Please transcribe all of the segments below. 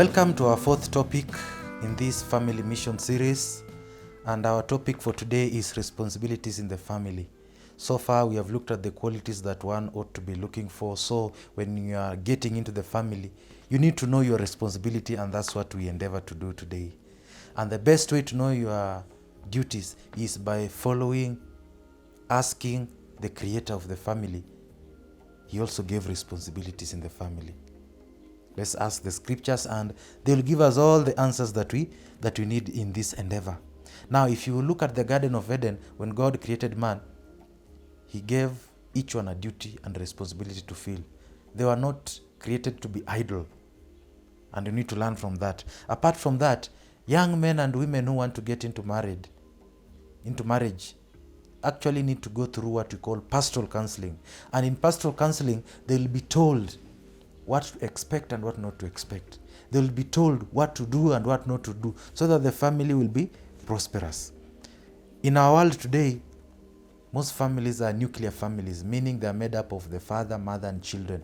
Welcome to our fourth topic in this family mission series, and our topic for today is responsibilities in the family. So far we have looked at the qualities that one ought to be looking for. So when you are getting into the family, you need to know your responsibility, and that's what we endeavor to do today. And the best way to know your duties is by following, asking the creator of the family. He also gave responsibilities in the family. Let's ask the scriptures and they will give us all the answers that we need in this endeavor. Now, if you look at the Garden of Eden, when God created man, he gave each one a duty and responsibility to fill. They were not created to be idle, and you need to learn from that. Apart from that, young men and women who want to get into marriage actually need to go through what we call pastoral counseling. And in pastoral counseling, they will be told what to expect and what not to expect. They will be told what to do and what not to do, so that the family will be prosperous. In our world today, most families are nuclear families, meaning they are made up of the father, mother, and children.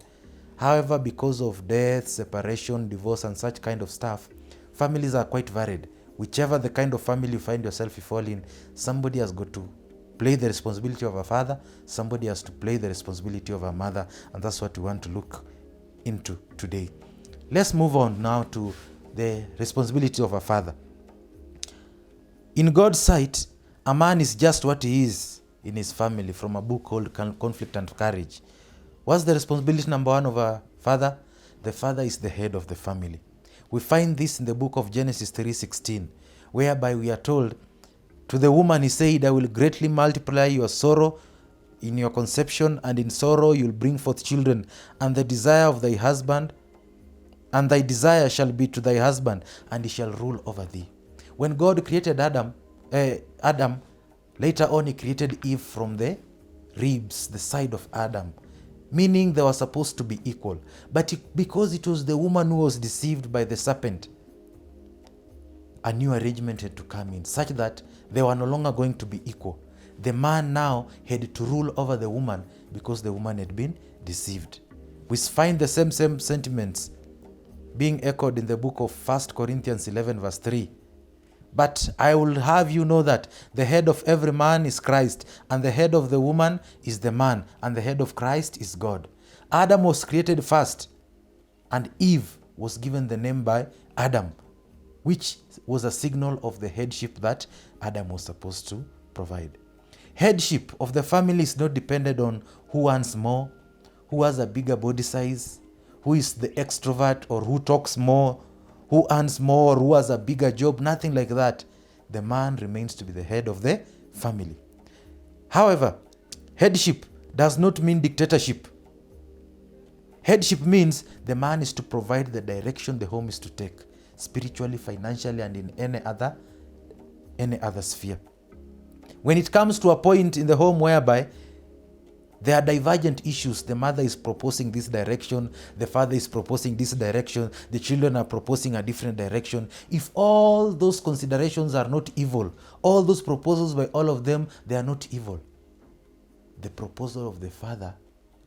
However, because of death, separation, divorce, and such kind of stuff, families are quite varied. Whichever the kind of family you find yourself you fall in, somebody has got to play the responsibility of a father, somebody has to play the responsibility of a mother, and that's what we want to look into today. Let's move on now to the responsibility of a father. In God's sight, a man is just what he is in his family, from a book called Conflict and Courage. What's the responsibility number one of a father? The father is the head of the family. We find this in the book of Genesis 3:16, whereby we are told, to the woman he said, I will greatly multiply your sorrow in your conception, and in sorrow you'll bring forth children, and the desire of thy husband, and thy desire shall be to thy husband, and he shall rule over thee. When God created Adam, later on he created Eve from the ribs, the side of Adam, meaning they were supposed to be equal. But because it was the woman who was deceived by the serpent, a new arrangement had to come in, such that they were no longer going to be equal. The man now had to rule over the woman because the woman had been deceived. We find the same sentiments being echoed in the book of 1 Corinthians 11 verse 3. But I will have you know that the head of every man is Christ, and the head of the woman is the man, and the head of Christ is God. Adam was created first, and Eve was given the name by Adam, which was a signal of the headship that Adam was supposed to provide. Headship of the family is not dependent on who earns more, who has a bigger body size, who is the extrovert, or who talks more, who earns more, or who has a bigger job. Nothing like that. The man remains to be the head of the family. However, headship does not mean dictatorship. Headship means the man is to provide the direction the home is to take, spiritually, financially, and in any other sphere. When it comes to a point in the home whereby there are divergent issues, the mother is proposing this direction, the father is proposing this direction, the children are proposing a different direction. If all those considerations are not evil, all those proposals by all of them, they are not evil, the proposal of the father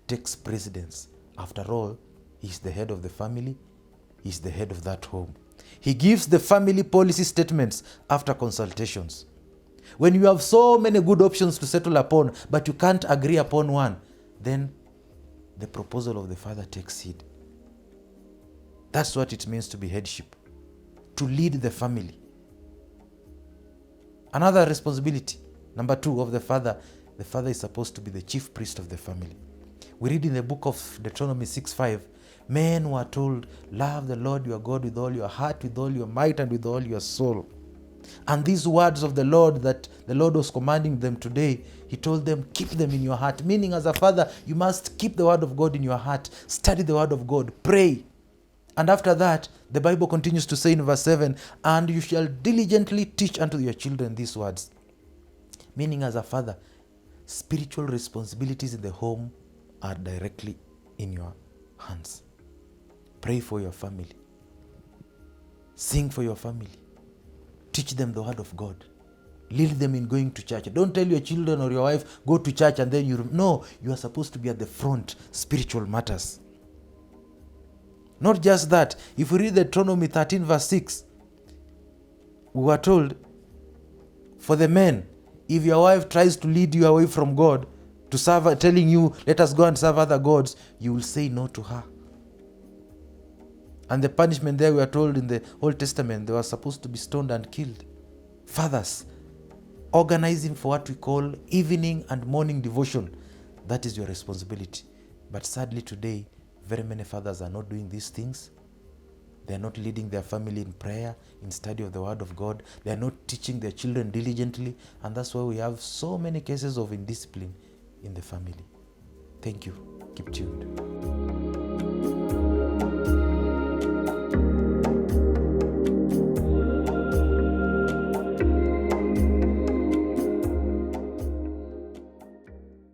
takes precedence. After all, he's the head of the family, he's the head of that home. He gives the family policy statements after consultations. When you have so many good options to settle upon, but you can't agree upon one, then the proposal of the father takes seed. That's what it means to be headship, to lead the family. Another responsibility, number two, of the father is supposed to be the chief priest of the family. We read in the book of Deuteronomy 6:5, men were told, love the Lord your God with all your heart, with all your might, and with all your soul. And these words of the Lord that the Lord was commanding them today, he told them, keep them in your heart. Meaning, as a father, you must keep the word of God in your heart. Study the word of God. Pray. And after that, the Bible continues to say in verse 7, and you shall diligently teach unto your children these words. Meaning, as a father, spiritual responsibilities in the home are directly in your hands. Pray for your family. Sing for your family. Teach them the word of God. Lead them in going to church. Don't tell your children or your wife, go to church and then you are supposed to be at the front, spiritual matters. Not just that, if we read Deuteronomy 13 verse 6, we were told, for the men, if your wife tries to lead you away from God, to serve, telling you, let us go and serve other gods, you will say no to her. And the punishment there, we are told in the Old Testament, they were supposed to be stoned and killed. Fathers, organizing for what we call evening and morning devotion. That is your responsibility. But sadly today, very many fathers are not doing these things. They are not leading their family in prayer, in study of the Word of God. They are not teaching their children diligently. And that's why we have so many cases of indiscipline in the family. Thank you. Keep tuned.